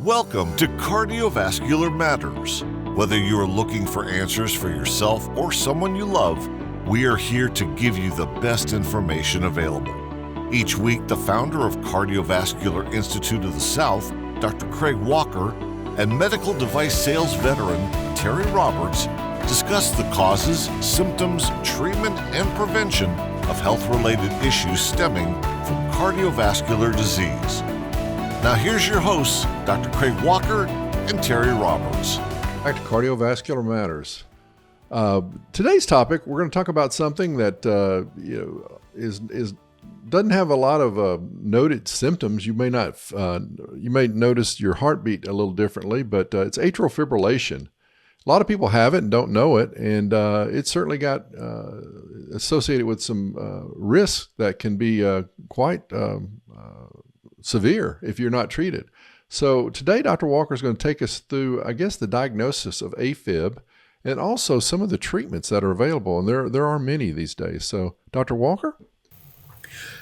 Welcome to Cardiovascular Matters. Whether you are looking for answers for yourself or someone you love, we are here to give you the best information available. Each week, the founder of Cardiovascular Institute of the South, Dr. Craig Walker, and medical device sales veteran Terry Roberts discuss the causes, symptoms, treatment, and prevention of health-related issues stemming from cardiovascular disease. Now here's your hosts, Dr. Craig Walker and Terry Roberts. Back to Cardiovascular Matters. Today's topic, we're going to talk about something that doesn't have a lot of noted symptoms. You may notice your heartbeat a little differently, but it's atrial fibrillation. A lot of people have it and don't know it, and it's certainly got associated with some risks that can be quite severe if you're not treated. So today, Dr. Walker is going to take us through, the diagnosis of AFib and also some of the treatments that are available, and there are many these days. So, Dr. Walker?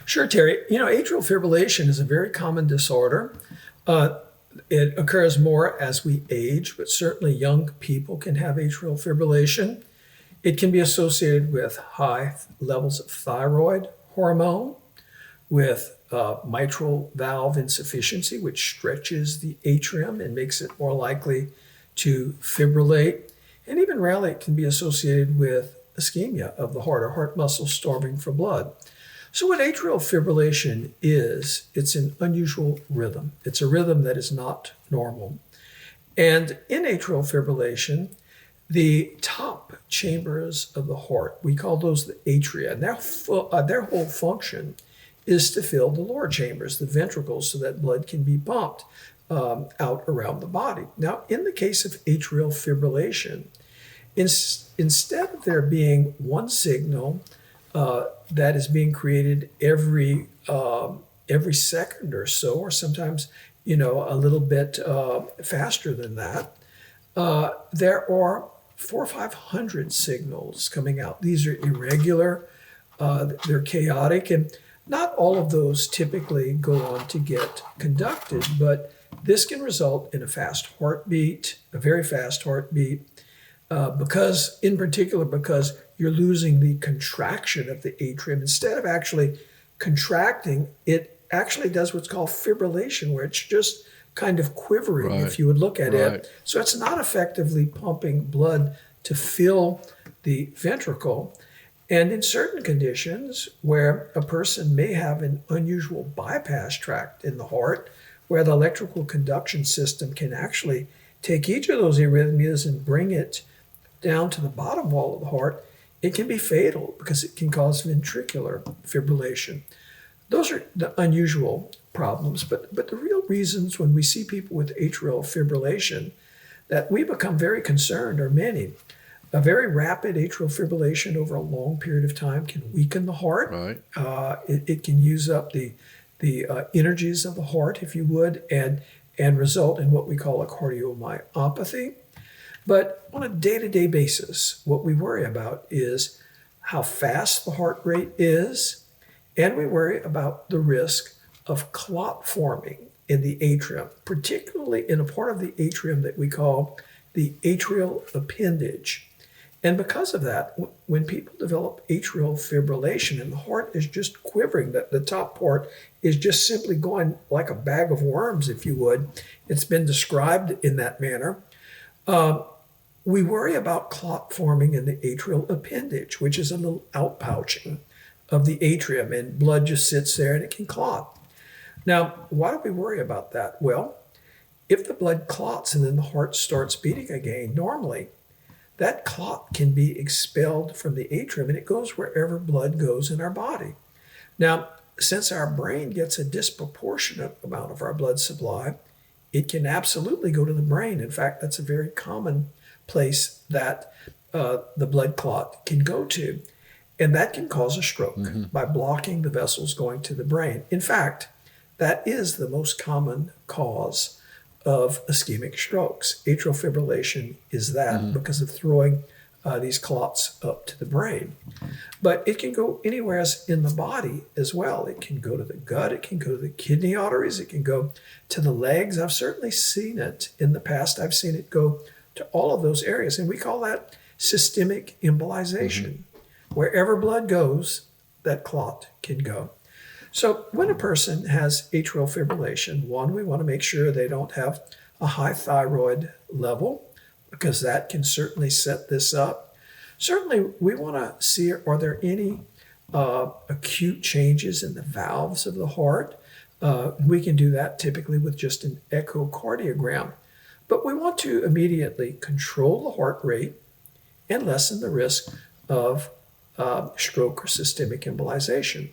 Sure, Terry. Atrial fibrillation is a very common disorder. It occurs more as we age, but certainly young people can have atrial fibrillation. It can be associated with high levels of thyroid hormone, with mitral valve insufficiency, which stretches the atrium and makes it more likely to fibrillate. And even rarely it can be associated with ischemia of the heart or heart muscles starving for blood. So what atrial fibrillation is, it's an unusual rhythm. It's a rhythm that is not normal. And in atrial fibrillation, the top chambers of the heart, we call those the atria, and their whole function is to fill the lower chambers, the ventricles, so that blood can be pumped out around the body. Now, in the case of atrial fibrillation, instead of there being one signal that is being created every second or so, or sometimes a little bit faster than that, there are 400 or 500 signals coming out. These are irregular, they're chaotic, and not all of those typically go on to get conducted, but this can result in a fast heartbeat, a very fast heartbeat, because you're losing the contraction of the atrium. Instead of actually contracting, it actually does what's called fibrillation, where it's just kind of quivering, if you would look at it. So it's not effectively pumping blood to fill the ventricle. And in certain conditions where a person may have an unusual bypass tract in the heart, where the electrical conduction system can actually take each of those arrhythmias and bring it down to the bottom wall of the heart, it can be fatal because it can cause ventricular fibrillation. Those are the unusual problems, but the real reasons when we see people with atrial fibrillation that we become very concerned are many. A very rapid atrial fibrillation over a long period of time can weaken the heart. It can use up the energies of the heart, if you would, and result in what we call a cardiomyopathy. But on a day-to-day basis, what we worry about is how fast the heart rate is, and we worry about the risk of clot forming in the atrium, particularly in a part of the atrium that we call the atrial appendage. And because of that, when people develop atrial fibrillation and the heart is just quivering, the top part is just simply going like a bag of worms, if you would. It's been described in that manner. We worry about clot forming in the atrial appendage, which is a little outpouching of the atrium, and blood just sits there and it can clot. Now, why do we worry about that? Well, if the blood clots and then the heart starts beating again normally, that clot can be expelled from the atrium and it goes wherever blood goes in our body. Now, since our brain gets a disproportionate amount of our blood supply, it can absolutely go to the brain. In fact, that's a very common place that the blood clot can go to. And that can cause a stroke by blocking the vessels going to the brain. In fact, that is the most common cause of ischemic strokes. Atrial fibrillation is that because of throwing these clots up to the brain. But it can go anywhere else in the body as well. It can go to the gut, it can go to the kidney arteries, it can go to the legs. I've certainly seen it in the past. I've seen it go to all of those areas, and we call that systemic embolization. Wherever blood goes, that clot can go. So when a person has atrial fibrillation, one, we want to make sure they don't have a high thyroid level, because that can certainly set this up. Certainly, we want to see, are there any acute changes in the valves of the heart? We can do that typically with just an echocardiogram. But we want to immediately control the heart rate and lessen the risk of stroke or systemic embolization.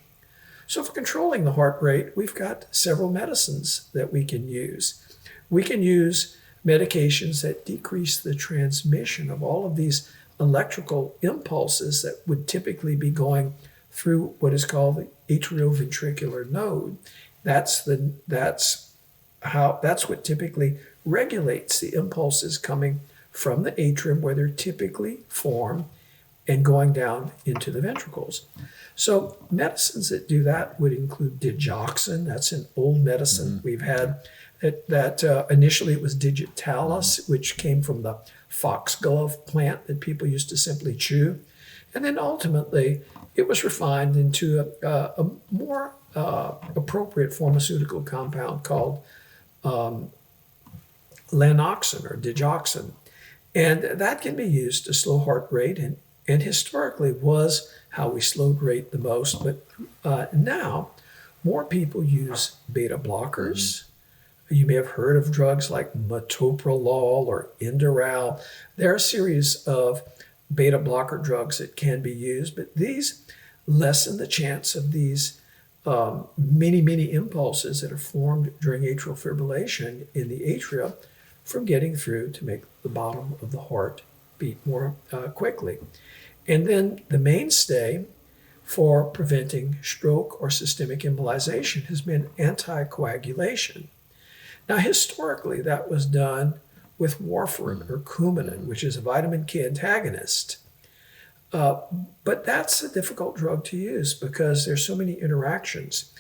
So for controlling the heart rate, we've got several medicines that we can use. We can use medications that decrease the transmission of all of these electrical impulses that would typically be going through what is called the atrioventricular node. That's what typically regulates the impulses coming from the atrium, where they're typically formed, and going down into the ventricles. So medicines that do that would include digoxin. That's an old medicine we've had. That initially it was digitalis, which came from the foxglove plant that people used to simply chew. And then ultimately it was refined into a more appropriate pharmaceutical compound called lanoxin or digoxin. And that can be used to slow heart rate, and historically was how we slowed rate the most. But now more people use beta blockers. You may have heard of drugs like metoprolol or Inderal. There are a series of beta blocker drugs that can be used, but these lessen the chance of these many impulses that are formed during atrial fibrillation in the atria from getting through to make the bottom of the heart beat more quickly. And then the mainstay for preventing stroke or systemic embolization has been anticoagulation. Now, historically, that was done with warfarin or Coumadin, which is a vitamin K antagonist. But that's a difficult drug to use because there's so many interactions.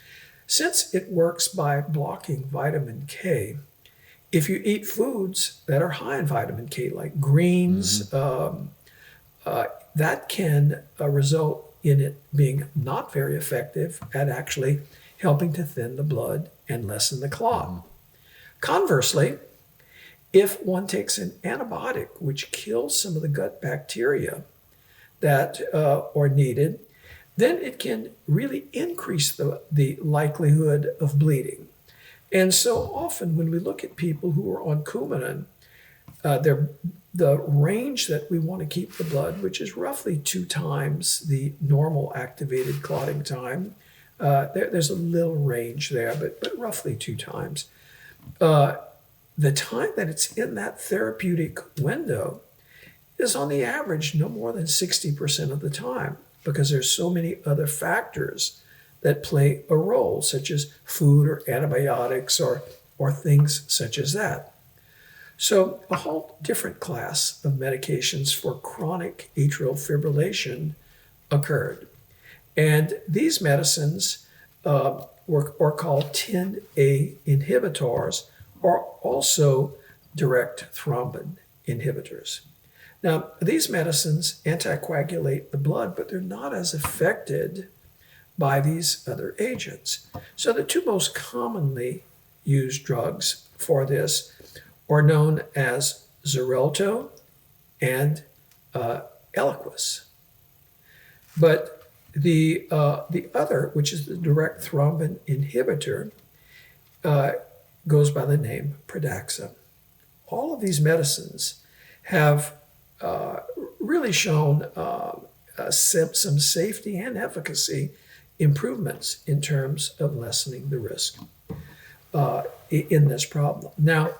Since it works by blocking vitamin K, if you eat foods that are high in vitamin K, like greens, that can result in it being not very effective at actually helping to thin the blood and lessen the clot. Conversely, if one takes an antibiotic which kills some of the gut bacteria that are needed, then it can really increase the likelihood of bleeding. And so often when we look at people who are on Coumadin, the range that we want to keep the blood, which is roughly 2 times the normal activated clotting time. There's a little range there, but roughly 2 times. The time that it's in that therapeutic window is on the average no more than 60% of the time, because there's so many other factors that play a role, such as food or antibiotics or things such as that. So a whole different class of medications for chronic atrial fibrillation occurred. And these medicines are called 10A inhibitors, or also direct thrombin inhibitors. Now, these medicines anticoagulate the blood, but they're not as affected by these other agents. So the 2 most commonly used drugs for this are known as Xarelto and Eliquis. But the other, which is the direct thrombin inhibitor, goes by the name Pradaxa. All of these medicines have really shown some safety and efficacy improvements in terms of lessening the risk in this problem. Now,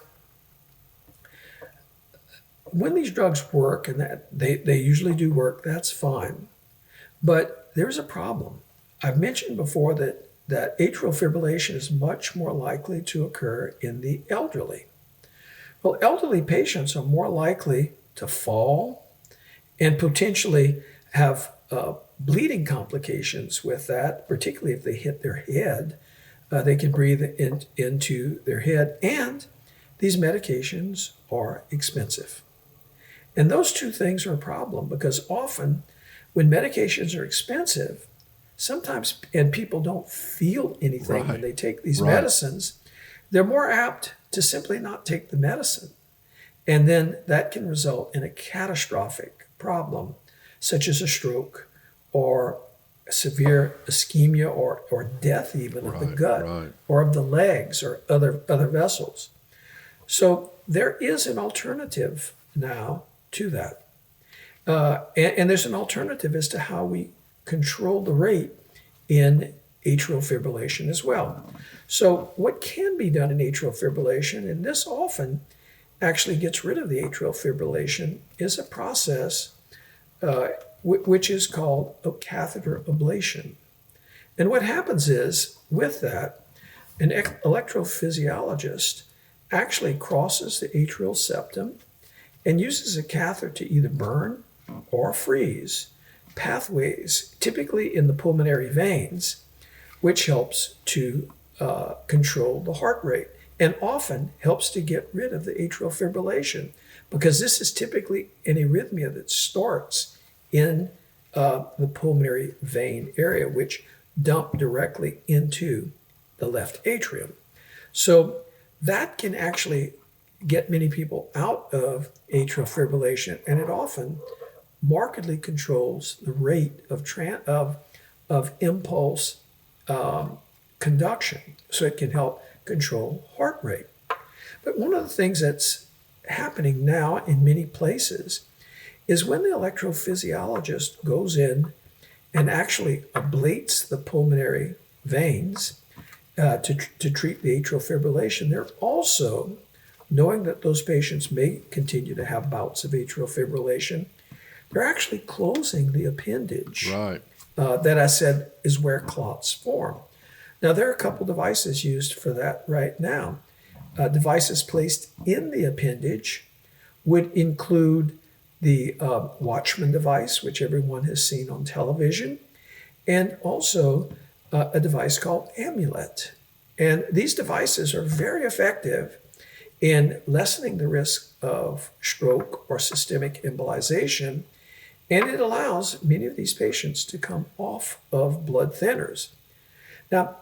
when these drugs work, and that they usually do work, that's fine. But there's a problem. I've mentioned before that atrial fibrillation is much more likely to occur in the elderly. Well, elderly patients are more likely to fall and potentially have bleeding complications with that, particularly if they hit their head. They can breathe into their head, and these medications are expensive. And those two things are a problem because often when medications are expensive, sometimes, and people don't feel anything when they take these medicines, they're more apt to simply not take the medicine. And then that can result in a catastrophic problem, such as a stroke or severe ischemia or death even of the gut or of the legs or other vessels. So there is an alternative now to that. And there's an alternative as to how we control the rate in atrial fibrillation as well. So what can be done in atrial fibrillation, and this often actually gets rid of the atrial fibrillation, is a process which is called a catheter ablation. And what happens is, with that, an electrophysiologist actually crosses the atrial septum and uses a catheter to either burn or freeze pathways, typically in the pulmonary veins, which helps to control the heart rate and often helps to get rid of the atrial fibrillation, because this is typically an arrhythmia that starts in the pulmonary vein area, which dump directly into the left atrium. So that can actually get many people out of atrial fibrillation, and it often markedly controls the rate of impulse conduction, so it can help control heart rate. But one of the things that's happening now in many places is when the electrophysiologist goes in and actually ablates the pulmonary veins to treat the atrial fibrillation, they're also, knowing that those patients may continue to have bouts of atrial fibrillation, they're actually closing the appendage that I said is where clots form. Now, there are a couple devices used for that right now. Devices placed in the appendage would include the Watchman device, which everyone has seen on television, and also a device called Amulet. And these devices are very effective in lessening the risk of stroke or systemic embolization, and it allows many of these patients to come off of blood thinners. Now,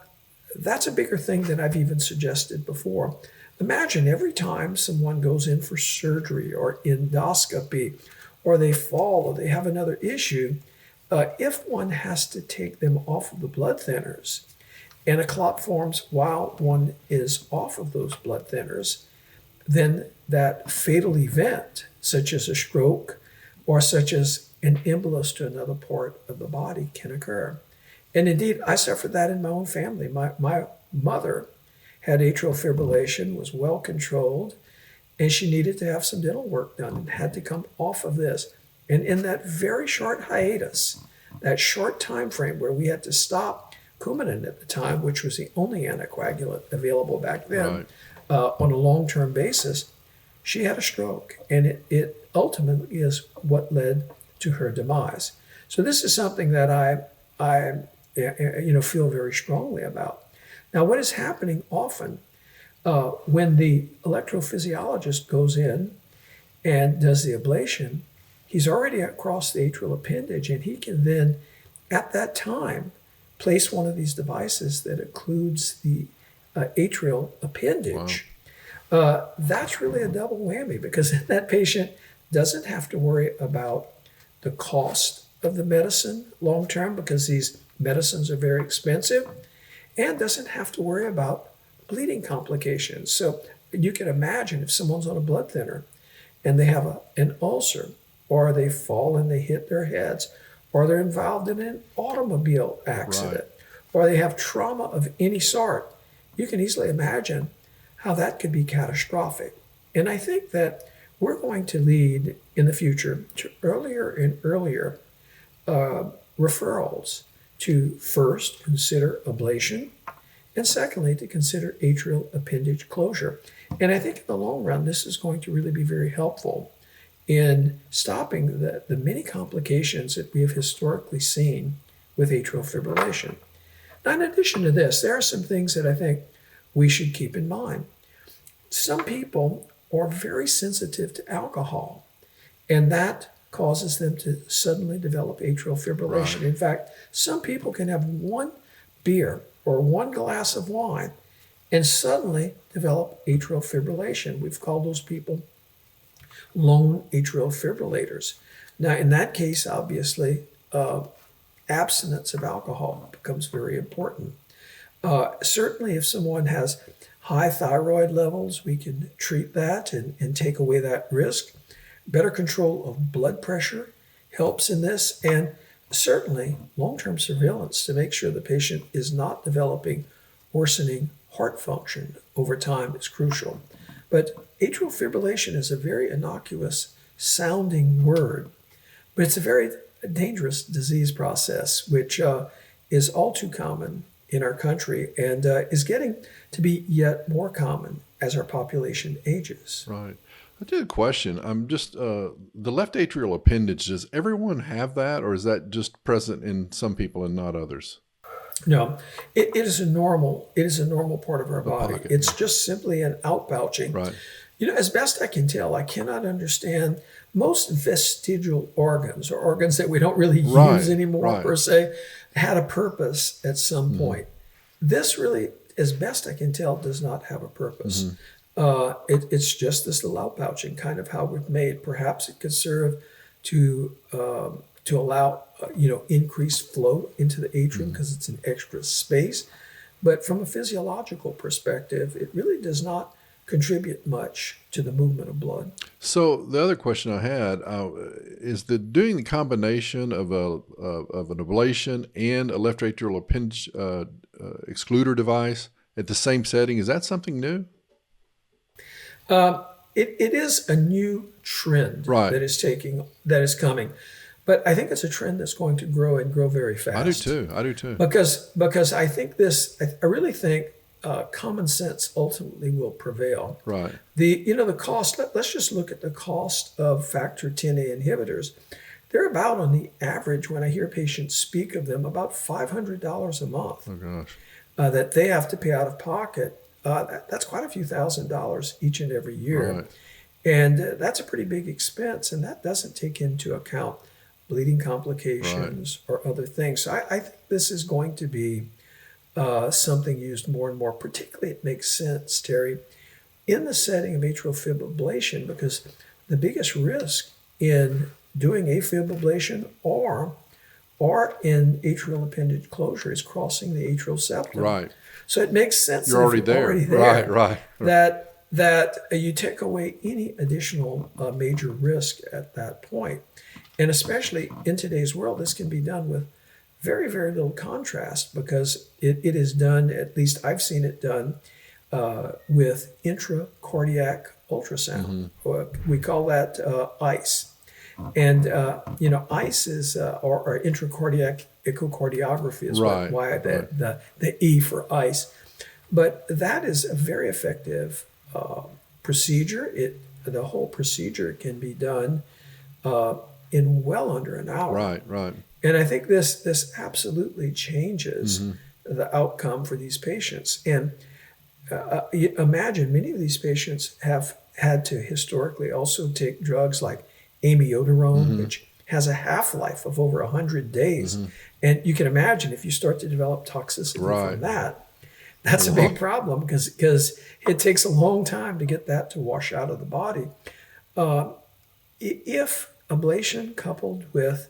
that's a bigger thing than I've even suggested before. Imagine every time someone goes in for surgery or endoscopy, or they fall or they have another issue, if one has to take them off of the blood thinners and a clot forms while one is off of those blood thinners, then that fatal event, such as a stroke or such as an embolus to another part of the body, can occur. And indeed, I suffered that in my own family. My mother had atrial fibrillation, was well controlled, and she needed to have some dental work done and had to come off of this. And in that very short hiatus, that short time frame where we had to stop Coumadin at the time, which was the only anticoagulant available back then, on a long-term basis, she had a stroke, and it ultimately is what led to her demise. So this is something that I feel very strongly about. Now, what is happening often when the electrophysiologist goes in and does the ablation, he's already across the atrial appendage, and he can then, at that time, place one of these devices that occludes the atrial appendage. Wow. That's really a double whammy, because that patient doesn't have to worry about the cost of the medicine long term, because these medicines are very expensive, and doesn't have to worry about bleeding complications. So you can imagine if someone's on a blood thinner and they have an ulcer, or they fall and they hit their heads, or they're involved in an automobile accident, or they have trauma of any sort, you can easily imagine how that could be catastrophic. And I think that we're going to lead in the future to earlier and earlier referrals to first consider ablation, and secondly, to consider atrial appendage closure. And I think in the long run, this is going to really be very helpful in stopping the many complications that we have historically seen with atrial fibrillation. Now, in addition to this, there are some things that I think we should keep in mind. Some people are very sensitive to alcohol, and that causes them to suddenly develop atrial fibrillation. Right. In fact, some people can have one beer or one glass of wine and suddenly develop atrial fibrillation. We've called those people lone atrial fibrillators. Now, in that case, obviously, abstinence of alcohol becomes very important. Certainly, if someone has high thyroid levels, we can treat that and take away that risk. Better control of blood pressure helps in this, and certainly long-term surveillance to make sure the patient is not developing worsening heart function over time is crucial. But atrial fibrillation is a very innocuous sounding word, but it's a very dangerous disease process, which is all too common in our country and is getting to be yet more common as our population ages. Right. I did a question. I'm just the left atrial appendage. Does everyone have that, or is that just present in some people and not others? No, it is a normal part of our body. pocket, It's just simply an outbouching. Right. As best I can tell, I cannot understand most vestigial organs or organs that we don't really use anymore per se had a purpose at some point. This really, as best I can tell, does not have a purpose. It's just this little outbouching, kind of how we've made. Perhaps it could serve to allow increased flow into the atrium because it's an extra space. But from a physiological perspective, it really does not contribute much to the movement of blood. So the other question I had is that doing the combination of an ablation and a left atrial appendage excluder device at the same setting, is that something new? It is a new trend that is coming. But I think it's a trend that's going to grow and grow very fast. I do too. Because I think I really think common sense ultimately will prevail. Right. The cost, let's just look at the cost of factor Xa inhibitors. They're about, on the average, when I hear patients speak of them, about $500 a month. Oh gosh. That they have to pay out of pocket. That's quite a few $1,000s each and every year. Right. And that's a pretty big expense, and that doesn't take into account bleeding complications or other things. So I think this is going to be something used more and more. Particularly, it makes sense, Terry, in the setting of atrial fibrillation, because the biggest risk in doing AFib ablation or in atrial appendage closure is crossing the atrial septum. Right. So it makes sense. You're already there. Right. That you take away any additional major risk at that point. And especially in today's world, this can be done with very, very little contrast because it is done, at least I've seen it done, with intracardiac ultrasound. We call that ICE. And, ICE is, or intracardiac echocardiography is why the E for ICE. But that is a very effective procedure. The whole procedure can be done in well under an hour. Right. And I think this absolutely changes the outcome for these patients. And imagine many of these patients have had to historically also take drugs like amiodarone, which has a half-life of over 100 days. And you can imagine if you start to develop toxicity from that's a big problem because it takes a long time to get that to wash out of the body. If ablation coupled with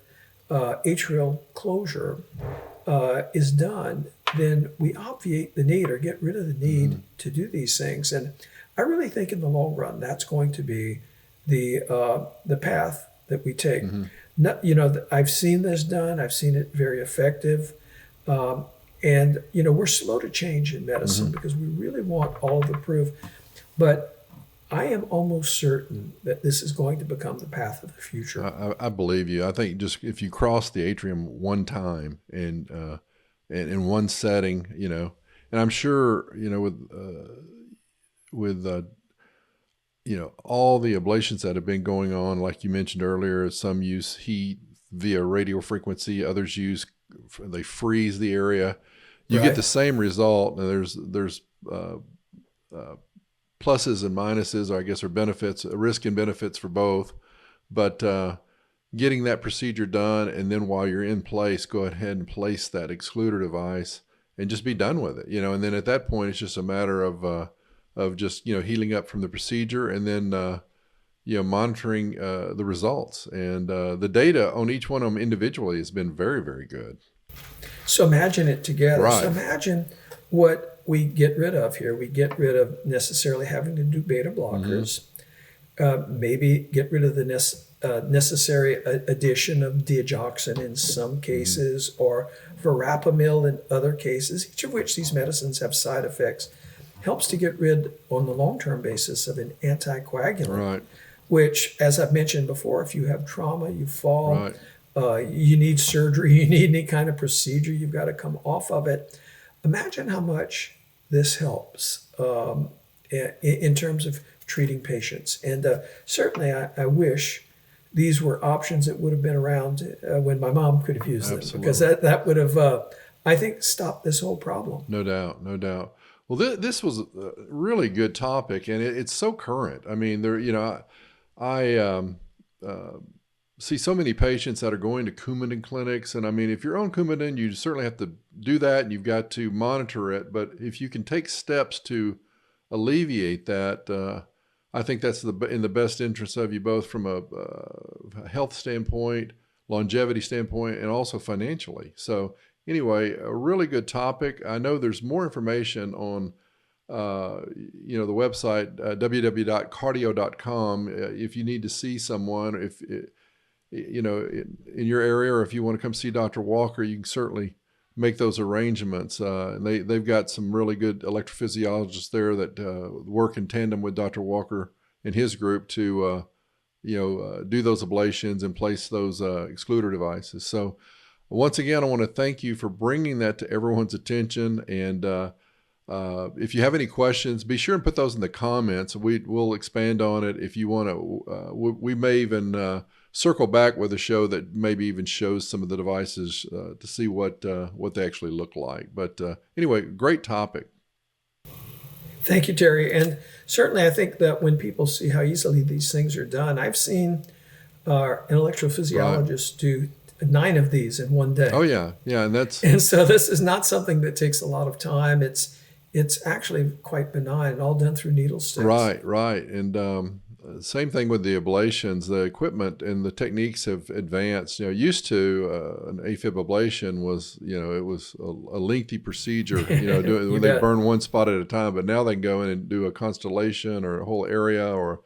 atrial closure is done, then we obviate the need or get rid of the need to do these things. And I really think in the long run, that's going to be the path that we take. I've seen this done. I've seen it very effective. And we're slow to change in medicine because we really want all the proof. But I am almost certain that this is going to become the path of the future. I believe you. I think just if you cross the atrium one time and in one setting, and I'm sure with all the ablations that have been going on, like you mentioned earlier, some use heat via radio frequency, others they freeze the area. You get the same result, and there's pluses and minuses, or I guess, or benefits, risk and benefits for both. But getting that procedure done, and then while you're in place, go ahead and place that excluder device and just be done with it. And then at that point, it's just a matter of just healing up from the procedure, and then monitoring the results. And the data on each one of them individually has been very, very good. So imagine it together. Right. So imagine what we get rid of here. We get rid of necessarily having to do beta blockers, maybe get rid of the necessary addition of digoxin in some cases, or verapamil in other cases, each of which these medicines have side effects. Helps to get rid, on the long-term basis, of an anticoagulant, which, as I've mentioned before, if you have trauma, you fall, you need surgery, you need any kind of procedure, you've got to come off of it. Imagine how much this helps in terms of treating patients. And certainly I wish these were options that would have been around when my mom could have used them, because that would have, I think, stopped this whole problem. No doubt, no doubt. Well, this was a really good topic, and it's so current. I mean, I see so many patients that are going to Coumadin clinics, and I mean, if you're on Coumadin, you certainly have to do that, and you've got to monitor it. But if you can take steps to alleviate that, I think that's in the best interest of you, both from a health standpoint, longevity standpoint, and also financially. So anyway, a really good topic. I know there's more information on the website, www.cardio.com. If you need to see someone, if in your area, or if you want to come see Dr. Walker, you can certainly make those arrangements. And they've got some really good electrophysiologists there that work in tandem with Dr. Walker and his group to do those ablations and place those excluder devices. So once again, I want to thank you for bringing that to everyone's attention. And if you have any questions, be sure and put those in the comments. We'll expand on it. If you want to, we may even circle back with a show that maybe even shows some of the devices to see what they actually look like. But anyway, great topic. Thank you, Terry. And certainly I think that when people see how easily these things are done, I've seen an electrophysiologist do 9 of these in one day. Oh yeah, and so this is not something that takes a lot of time. It's actually quite benign, and all done through needle sticks. Right, and same thing with the ablations. The equipment and the techniques have advanced. Used to an AFib ablation was it was a lengthy procedure. When they burn one spot at a time, but now they can go in and do a constellation or a whole area, or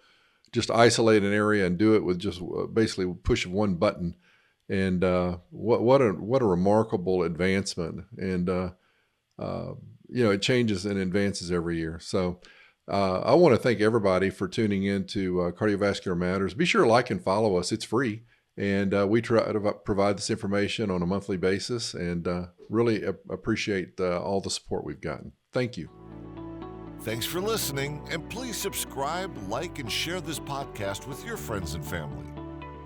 just isolate an area and do it with just basically push of one button. And what a remarkable advancement. And it changes and advances every year. So I want to thank everybody for tuning in to Cardiovascular Matters. Be sure to like and follow us. It's free. And we try to provide this information on a monthly basis, and really appreciate all the support we've gotten. Thank you. Thanks for listening, and please subscribe, like, and share this podcast with your friends and family.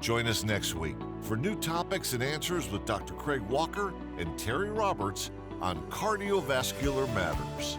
Join us next week for new topics and answers with Dr. Craig Walker and Terry Roberts on Cardiovascular Matters.